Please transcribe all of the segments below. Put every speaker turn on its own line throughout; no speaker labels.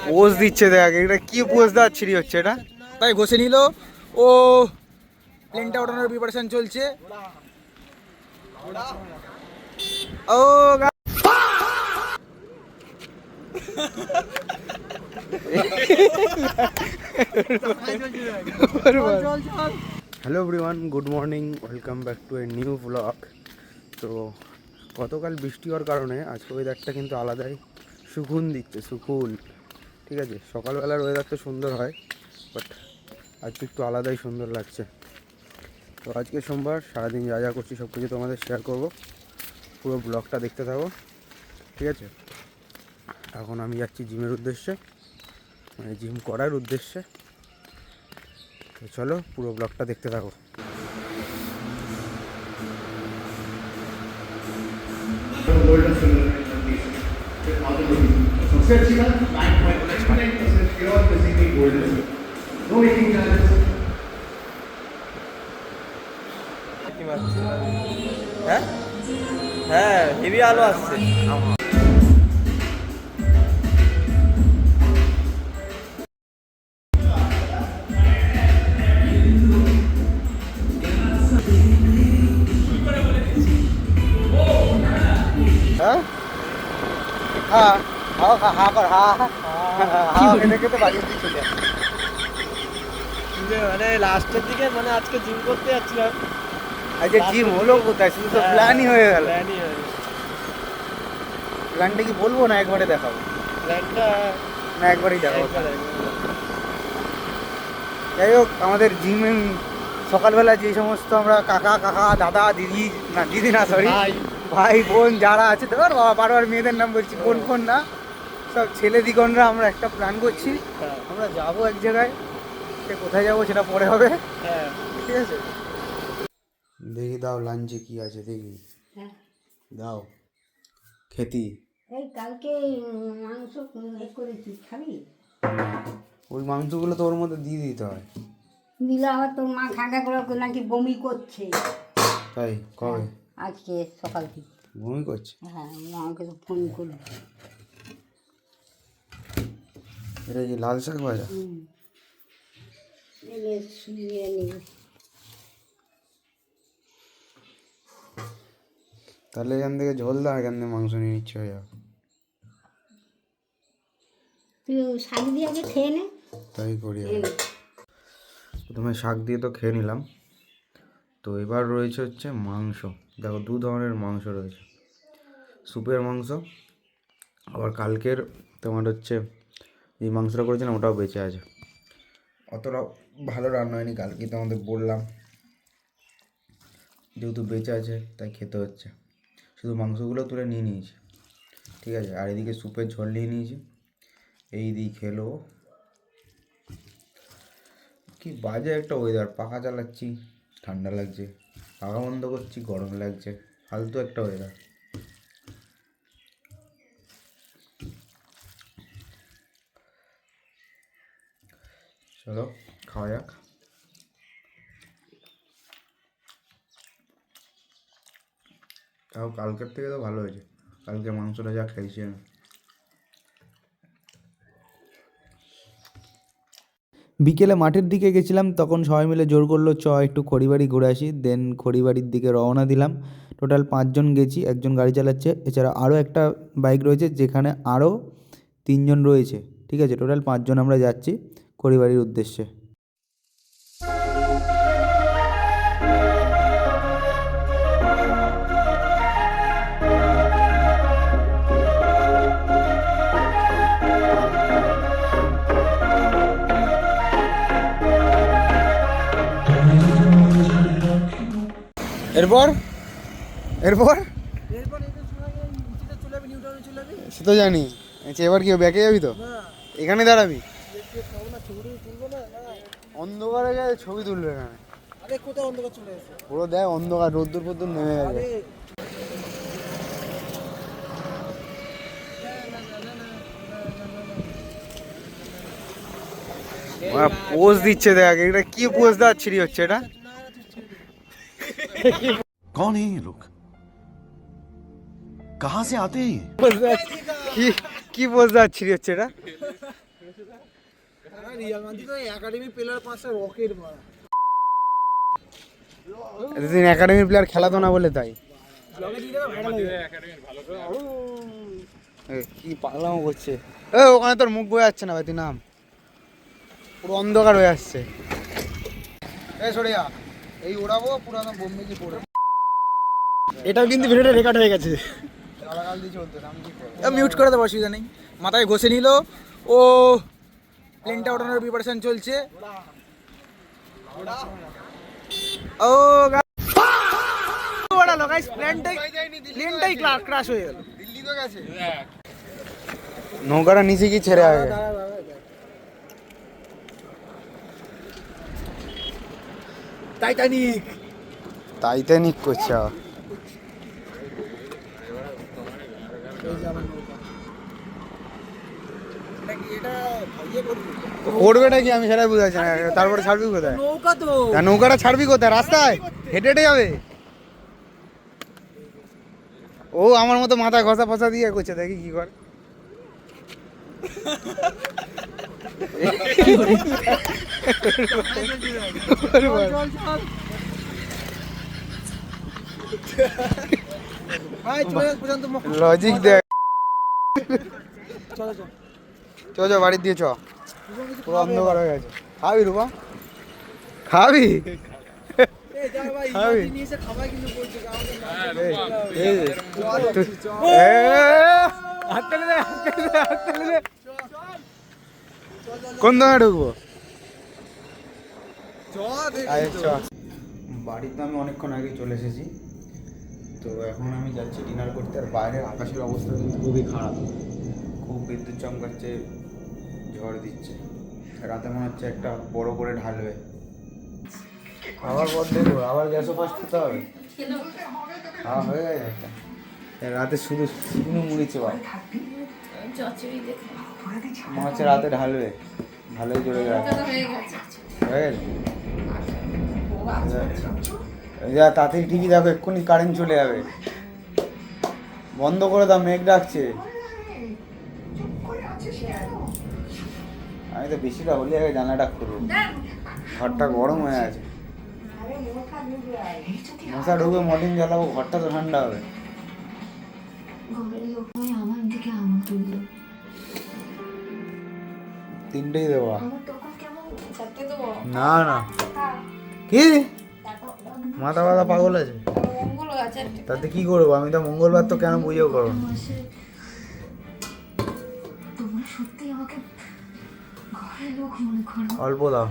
Pose দিচ্ছে দেখ, এটা কি পোজ দেওয়ার ছিড়ি হচ্ছে এটা।
তাই ঘষে নিল ও, প্লেনটা ওঠানোর প্রিপারেশন চলছে। ও
hello everyone, good morning, welcome back to a new blog. তো গতকাল বৃষ্টি হওয়ার কারণে আজকে ওয়েদারটা কিন্তু আলাদাই সুকুন দিচ্ছে, সুকুন। ঠিক আছে, সকালবেলার ওয়েদার তো সুন্দর হয়, বাট আজকে একটু আলাদাই সুন্দর লাগছে। তো আজকে সোমবার, সারাদিন যা যা করছি সব কিছু তোমাদের শেয়ার করব, পুরো ব্লগটা দেখতে থাকো। ঠিক আছে, এখন আমি যাচ্ছি জিমের উদ্দেশ্যে, মানে জিম করার উদ্দেশ্যে। তো চলো পুরো ব্লগটা দেখতে থাকো।
सबसे अच्छी बात 9.99% pure basically golden, no making charges.
হ্যাঁ হ্যাঁ, হেভি আলো আসছে।
হ্যাঁ হ্যাঁ, হাওয়া খা, হা কর, হা হাওয়া খেতে খেতে বাড়ির দিকে চলে যাচ্ছে।
মানে লাস্টের দিকে, মানে আজকে জিম করতে যাচ্ছিলাম।
আজকে জিম হলো কোথায়, শুধু তো প্ল্যানই হয়ে গেল।
প্ল্যানই হয়ে গেল।
প্ল্যানটা কি বলবো না একবারে দেখাবো?
প্ল্যানটা
না একবারেই দেখাবো।
একবার
যাই হোক, আমাদের জিম সকালবেলা যে সমস্ত আমরা কাকা কাকা দাদা দিদি, না দিদি না সরি,
ভাই
ভাই বোন যারা আছে, ধর বাবা বারবার মেয়েদের নাম বলছি, বোন ফোন না, সব ছেলে দিগণরা আমরা একটা প্ল্যান করছি।
হ্যাঁ
আমরা যাবো এক জায়গায়, সে কোথায় যাবো সেটা পরে হবে।
হ্যাঁ।
ঠিক আছে, দেখি দাও লাঞ্চে কি আছে, দেখি দাও খেতি।
এই কালকে মাংস করেছি, খাবি?
ওই মাংসগুলো তো ওর মধ্যে দিয়ে দিতে হয়।
দিলে আবার তোর মা খাঁকা করে নাকি বমি করছে।
তাই কবে?
আজকে সকাল থেকে
বমি করছে?
হ্যাঁ, আমাকে তো ফোন করলো।
এটা কি লাল শাক ভাজা?
এনে শুয়ে নিবি।
তাহলে এখান থেকে ঝোল দাও, এখান থেকে মাংস নিয়ে নিচ্ছে হয়ে যাবে।
তুই শাক দিয়ে আগে খেয়ে নে।
তাই করি। প্রথমে শাক দিয়ে তো খেয়ে নিলাম, তো এবার রয়েছে হচ্ছে মাংস। দেখো, দু ধরনের মাংস রয়েছে, স্যুপের মাংস, আবার কালকের তোমার হচ্ছে এই মাংসটা করেছিলাম ওটাও বেঁচে আছে। অতটা ভালো রান্না হয়নি কালকে, তোমাদের বললাম, যেহেতু বেঁচে আছে তাই খেতে হচ্ছে। শুধু মাংসগুলো তুলে নিয়ে নিয়েছি। ঠিক আছে, আর এদিকে স্যুপের ঝোল নিয়ে নিয়েছি, এই দিয়ে খেলো। কি বাজে একটা ওয়েদার, পাখা চালাচ্ছি ঠান্ডা লাগছে, পাখা বন্ধ করছি গরম লাগছে, ফালতু একটা ওয়েদার। চলো খাওয়া যাক। তাও কালকের থেকে তো ভালো হয়েছে, কালকে মাংসটা যা খাইছি আমি।
বিকেলে মাঠের দিকে গেছিলাম, তখন সবাই মিলে জোর করলো চ একটু খড়িবাড়ি ঘুরে আসি। দেন খড়িবাড়ির দিকে রওনা দিলাম। টোটাল 5 জন গেছি, একজন গাড়ি চালাচ্ছে, এছাড়া আরও একটা বাইক রয়েছে যেখানে আরও 3 জন রয়েছে। ঠিক আছে, টোটাল 5 জন আমরা যাচ্ছি খড়িবাড়ির উদ্দেশ্যে।
এরপর এরপর
এরপর চলে যাবি, নিউটাউনে চলে যাবি।
সে তো জানি। আচ্ছা, এবার কি ব্যাকে যাবি তো? এখানে দাঁড়াবি? অন্ধকারে গেলে ছবি তুলবে এখানে।
আরে কোথায় অন্ধকার চলে এসেছে?
পুরো দেখ অন্ধকার, রোদ্দুর ফোদ্দুর নেমে গেছে। পোজ দিচ্ছে দেখ, এটা কি পোজ দেওয়ার ছিড়ি হচ্ছে এটা।
कौन है ये लोग? कहां से आते हैं ये?
কি কি পোজ দেওয়ার ছিড়ি হচ্ছে এটা? এতদিন একাডেমির প্লেয়ার খেলাতো না বলে তাই কি পাগলামো করছে। ওখানে তোর মুখ বয়ে যাচ্ছে না ভাই, তুই নাম, পুরো অন্ধকার হয়ে আসছে। সরিয়া এই ওড়াবো পুরানো বোম্বেজি পড়ে।
এটাও কিন্তু ভিডিওটা রেকর্ড হয়ে গেছে।
গালাগাল দিয়ে চলতো না, আমি কি করবো?
মিউট করে দেবো, অসুবিধা নেই। মাথায় ঘষে নিল ও, প্লেনটা ওঠানোর প্রিপারেশন চলছে। ও ওড়ালো গাইস, প্লেনটাই ক্রাশ হয়ে গেল।
দিল্লি তো গেছে, নৌকাটা নিচে কি ছেড়ে আগে। টাইটানিক করছে আবার। করবেটা কি আমি সেটাই বুঝাচ্ছি না। তারপরে ছাড়বি কোথায়?
নৌকা তো,
নৌকাটা ছাড়বি কোথায়? রাস্তায় হেঁটে হেঁটে যাবে? ও আমার মতো মাথা ঘষা ফসা দিয়ে করছে, দেখি কি করে। লজিক দেখ। চ বাড়ির দিয়ে চ, পুরো অন্ধকার হয়ে গেছে। খাবি রূপা? খাবি? খাবি? কোন দোকানে ঢুকবো? বাড়িতে আমি অনেকক্ষণ আগে চলে এসেছি, তো এখন আমি যাচ্ছি ডিনার করতে। আর বাইরের আকাশের অবস্থা কিন্তু খুবই খারাপ, খুব বিদ্যুৎ চমকাচ্ছে, ঝড় দিচ্ছে। রাতে মনে হচ্ছে একটা বড় করে ঢালবে। আবার বন্ধ দেবো, আবার গ্যাসও ফাস্ট খেতে হবে। হ্যাঁ হয়ে গেছে একটা। রাতে শুধু শুকনো মুড়ি চোয়া মনে হচ্ছে রাতে ঢালবে, ভালোই জোরে গেছে। হয়ে গেছে যা তাড়াতাড়ি ঠিকই, দেখো এক্ষুনি কারেন্ট চলে যাবে। বন্ধ করে দাও, মেঘ ডাকছে। আমি তো বেশিটা হলে আগে জানলাটা খুলবো, ঘরটা গরম হয়ে আছে। মশা ঢুকবে, মর্নিং জ্বালাবো, ঘরটা তো ঠান্ডা হবে। তিনটেই দেওয়া না না, কি মাথা ব্যথা পাগল আছে? তাতে কি করবো আমি? তো মঙ্গলবার তো কেন পুজো করবো? অল্প দাও,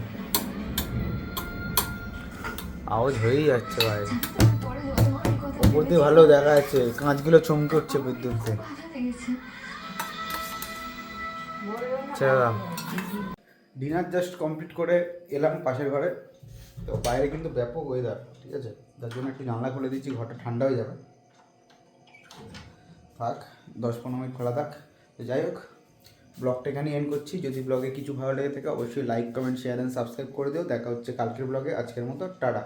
আওয়াজ হয়েই যাচ্ছে ভাই। ওপর দিয়ে ভালো দেখা যাচ্ছে, কাঁচগুলো চমকে উঠছে বিদ্যুৎতে। ডিনার জাস্ট কমপ্লিট করে এলাম পাশের ঘরে। তো বাইরে কিন্তু ব্যাপক ওয়েদার, ঠিক আছে, যার জন্য একটু জানলা খুলে দিচ্ছি, ঘরটা ঠান্ডা হয়ে যাবে। থাক 10-15 মিনিট খোলা থাক। তো যাই হোক, ব্লগটা এখানে এন্ড করছি। যদি ব্লগে কিছু ভালো লেগে থাকে অবশ্যই like, comment, share and subscribe করে দিও। দেখা হচ্ছে কালকের ব্লগে। আজকের মতো টাটা।